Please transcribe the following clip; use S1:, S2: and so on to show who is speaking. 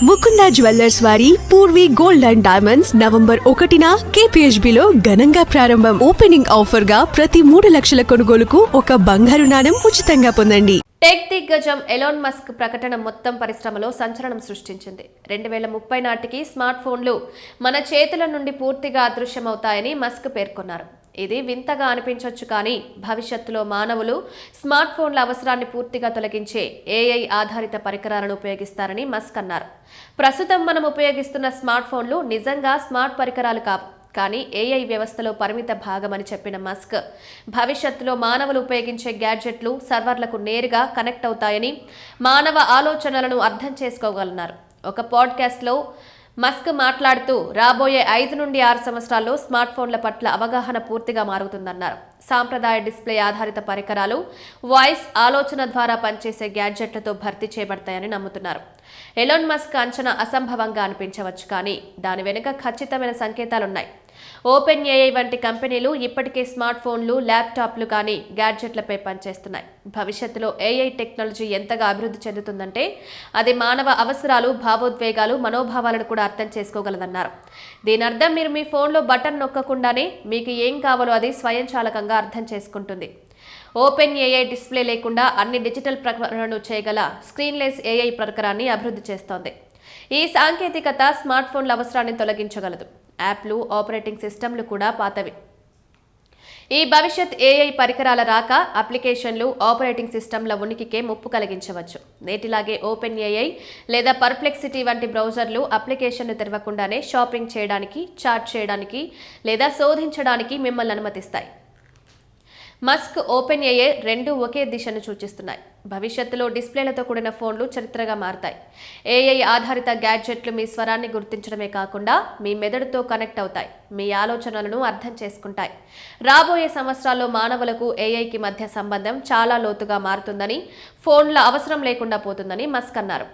S1: Mukunda jewellers వారి Purvi gold and diamonds November 1న KPHB లో ఘనంగా ప్రారంభం. ఓపెనింగ్ ఆఫర్ గా ప్రతి 3 లక్షల కొనుగోలుకు ఒక బంగారు నాణెం ఉచితంగా పొందండి.
S2: టెక్ దిగ్గజం ఎలాన్ మస్క్ ప్రకటన మొత్తం పరిశ్రమలో సంచలనం సృష్టించింది. 2030 నాటికి స్మార్ట్ ఫోన్లు మన చేతుల నుండి పూర్తిగా అదృశ్యమవుతాయని మస్క్ పేర్కొన్నారు. ఇది వింతగా అనిపించవచ్చు, కానీ భవిష్యత్తులో మానవులు స్మార్ట్ ఫోన్ల అవసరాన్ని పూర్తిగా తొలగించే AI ఆధారిత పరికరాలను ఉపయోగిస్తారని మస్క్ అన్నారు. ప్రస్తుతం మనం ఉపయోగిస్తున్న స్మార్ట్ ఫోన్లు నిజంగా స్మార్ట్ పరికరాలు కావు, కానీ AI వ్యవస్థలో పరిమిత భాగమని చెప్పిన మస్క్, భవిష్యత్తులో మానవులు ఉపయోగించే గ్యాడ్జెట్లు సర్వర్లకు నేరుగా కనెక్ట్ అవుతాయని, మానవ ఆలోచనలను అర్థం చేసుకోగలన్నారు. ఒక పాడ్కాస్ట్లో మస్క్ మాట్లాడుతూ రాబోయే 5 నుండి 6 సంవత్సరాల్లో స్మార్ట్ ఫోన్ల పట్ల అవగాహన పూర్తిగా మారుతుందన్నారు. సాంప్రదాయ డిస్ప్లే ఆధారిత పరికరాలు వాయిస్ ఆలోచన ద్వారా పనిచేసే గ్యాడ్జెట్లతో భర్తీ చేయబడతాయని నమ్ముతున్నారు. ఎలాన్ మస్క్ అంచనా అసంభవంగా అనిపించవచ్చు, కానీ దాని వెనుక ఖచ్చితమైన సంకేతాలున్నాయి. OpenAI వంటి కంపెనీలు ఇప్పటికే స్మార్ట్ ఫోన్లు, ల్యాప్టాప్లు కానీ గ్యాడ్జెట్లపై పనిచేస్తున్నాయి. భవిష్యత్తులో AI టెక్నాలజీ ఎంతగా అభివృద్ధి చెందుతుందంటే అది మానవ అవసరాలు, భావోద్వేగాలు, మనోభావాలను కూడా అర్థం చేసుకోగలదన్నారు. దీని అర్థం మీరు మీ ఫోన్లో బటన్ నొక్కకుండానే మీకు ఏం కావాలో అది స్వయంచాలకంగా అర్థం చేసుకుంటుంది. OpenAI డిస్ప్లే లేకుండా అన్ని డిజిటల్ ప్రకటనలను చేయగల స్క్రీన్లెస్ AI పరికరాన్ని అభివృద్ధి చేస్తోంది. ఈ సాంకేతికత స్మార్ట్ ఫోన్ల అవసరాన్ని తొలగించగలదు. యాప్లు, ఆపరేటింగ్ సిస్టమ్లు కూడా పాతవి. ఈ భవిష్యత్ AI పరికరాల రాక అప్లికేషన్లు, ఆపరేటింగ్ సిస్టమ్ల ఉనికికే ముప్పు కలిగించవచ్చు. నేటిలాగే OpenAI లేదా పర్ప్లెక్సిటీ వంటి బ్రౌజర్లు అప్లికేషన్ను తెరవకుండానే షాపింగ్ చేయడానికి, చాట్ చేయడానికి లేదా శోధించడానికి మిమ్మల్ని అనుమతిస్తాయి. మస్క్, OpenAI రెండూ ఒకే దిశను సూచిస్తున్నాయి. భవిష్యత్తులో డిస్ప్లేలతో కూడిన ఫోన్లు చరిత్రగా మారతాయి. AI ఆధారిత గ్యాడ్జెట్లు మీ స్వరాన్ని గుర్తించడమే కాకుండా మీ మెదడుతో కనెక్ట్ అవుతాయి, మీ ఆలోచనలను అర్థం చేసుకుంటాయి. రాబోయే సంవత్సరాల్లో మానవులకు AIకి మధ్య సంబంధం చాలా లోతుగా మారుతుందని, ఫోన్ల అవసరం లేకుండా పోతుందని మస్క్ అన్నారు.